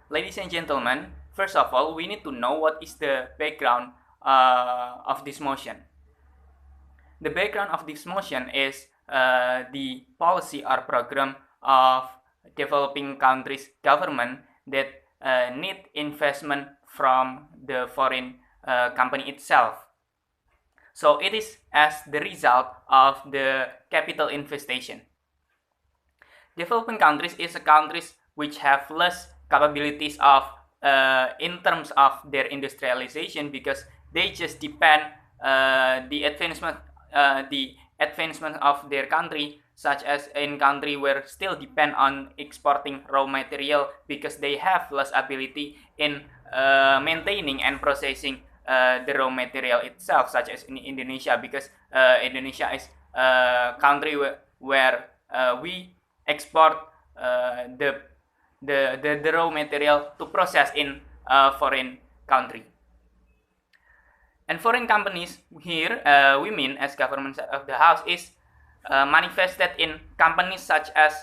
Ladies and gentlemen, first of all, we need to know what is the background of this motion. The background of this motion is the policy or program of developing countries' government that need investment from the foreign company itself. So it is as the result of the capital infestation. Developing countries is a countries which have less capabilities of in terms of their industrialization, because they just depend the advancement of their country, such as in country where still depend on exporting raw material, because they have less ability in maintaining and processing the raw material itself, such as in Indonesia, because Indonesia is a country where we export the raw material to process in a foreign country. And foreign companies here, we mean as government of the house, is manifested in companies such as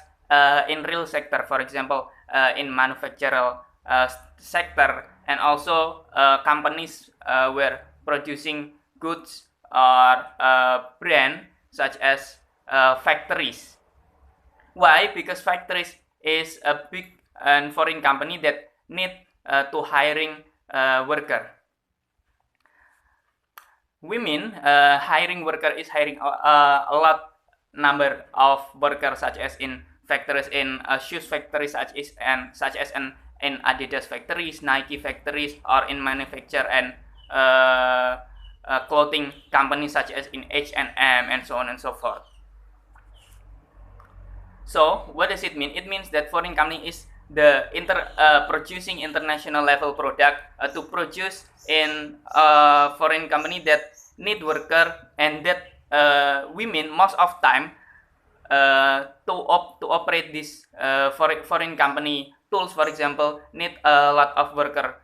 in real sector, for example, in manufacturing sector, and also companies were producing goods or brand such as factories. Why? Because factories is a big and foreign company that need to hiring worker. We mean hiring worker is hiring a lot number of workers, such as in factories, in shoes factories, such as in Adidas factories, Nike factories, or in manufacture and clothing companies such as in H&M, and so on and so forth. So what does it mean? It means that foreign company is the producing international level product to produce in foreign company that need worker, and that we mean most of time to operate this foreign company tools, for example, need a lot of worker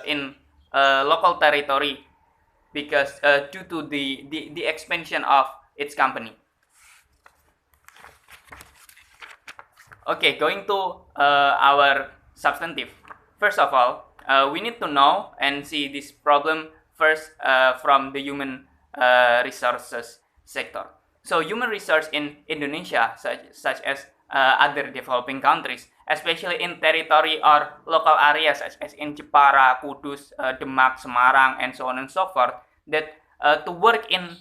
in local territory, because due to the expansion of its company. Okay, going to our substantive. First of all, we need to know and see this problem first from the human resources sector. So human resource in Indonesia, such as other developing countries, especially in territory or local areas such as in Jepara, Kudus, Demak, Semarang, and so on and so forth, that to work in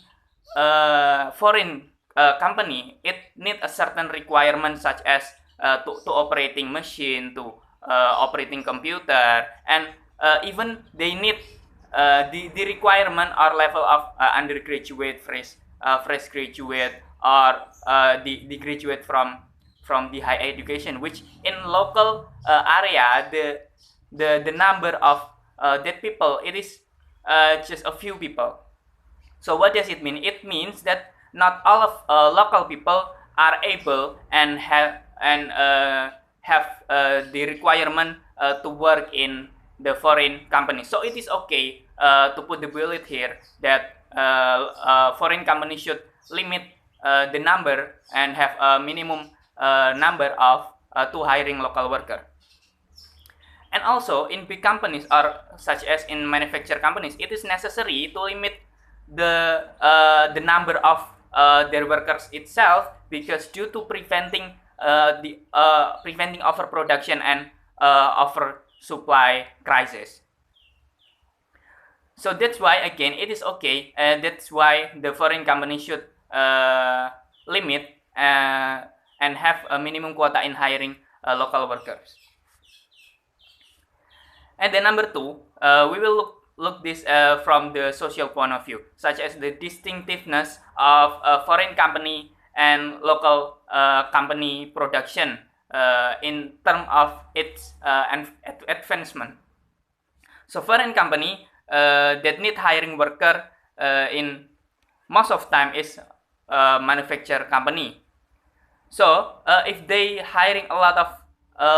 foreign company, it need a certain requirement, such as to operating machine, to operating computer, and even they need the requirement or level of undergraduate, fresh graduate, or the graduate from the high education, which in local area the number of that people, it is just a few people. So what does it mean? It means that not all of local people are able and have the requirement to work in the foreign company. So it is okay to put the bullet here that foreign company should limit the number and have a minimum number of to hiring local worker. And also in big companies, or such as in manufacture companies, it is necessary to limit the number of their workers itself, because due to preventing preventing overproduction and oversupply crisis. So that's why again it is okay, and that's why the foreign company should limit and have a minimum quota in hiring local workers. And then number two, we will look this from the social point of view, such as the distinctiveness of a foreign company and local company production in terms of its advancement. So foreign company that need hiring worker in most of time is manufacture company. So if they hiring a lot of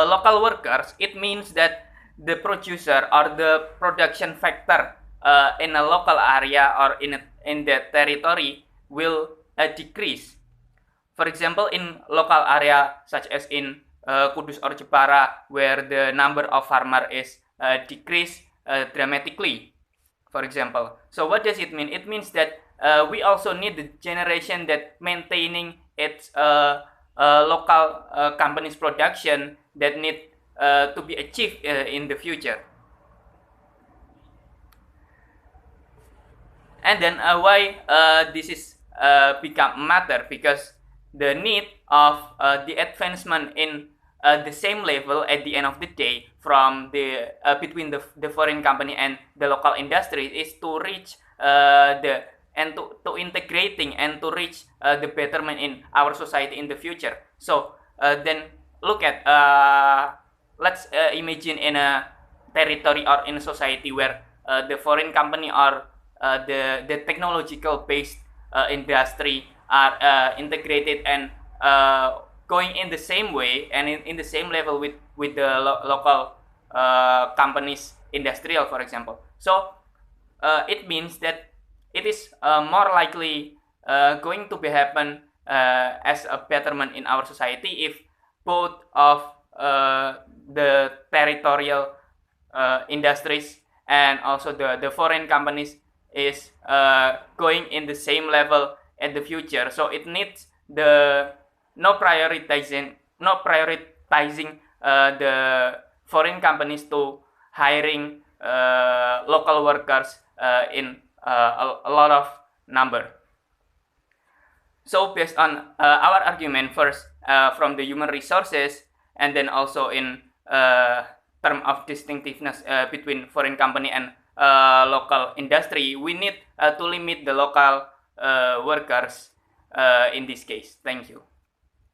local workers, it means that the producer or the production factor in a local area or in the territory will decrease. For example, in local area such as in Kudus or Jepara, where the number of farmer is decreased dramatically, for example. So what does it mean? It means that we also need the generation that maintaining its local companies production that need to be achieved in the future. And then why this is become a matter, because the need of the advancement in the same level at the end of the day from the between the foreign company and the local industry is to reach the and to integrating and to reach the betterment in our society in the future. So then look at let's imagine in a territory or in a society where the foreign company or the technological based industry are integrated and going in the same way and in the same level with the local companies industrial, for example. So it means that it is more likely going to be happen as a betterment in our society if both of the territorial industries and also the foreign companies is going in the same level at the future. So it needs the no prioritizing the foreign companies to hiring local workers in a lot of number. So based on our argument first from the human resources, and then also in term of distinctiveness between foreign company and local industry, we need to limit the local workers in this case. Thank you.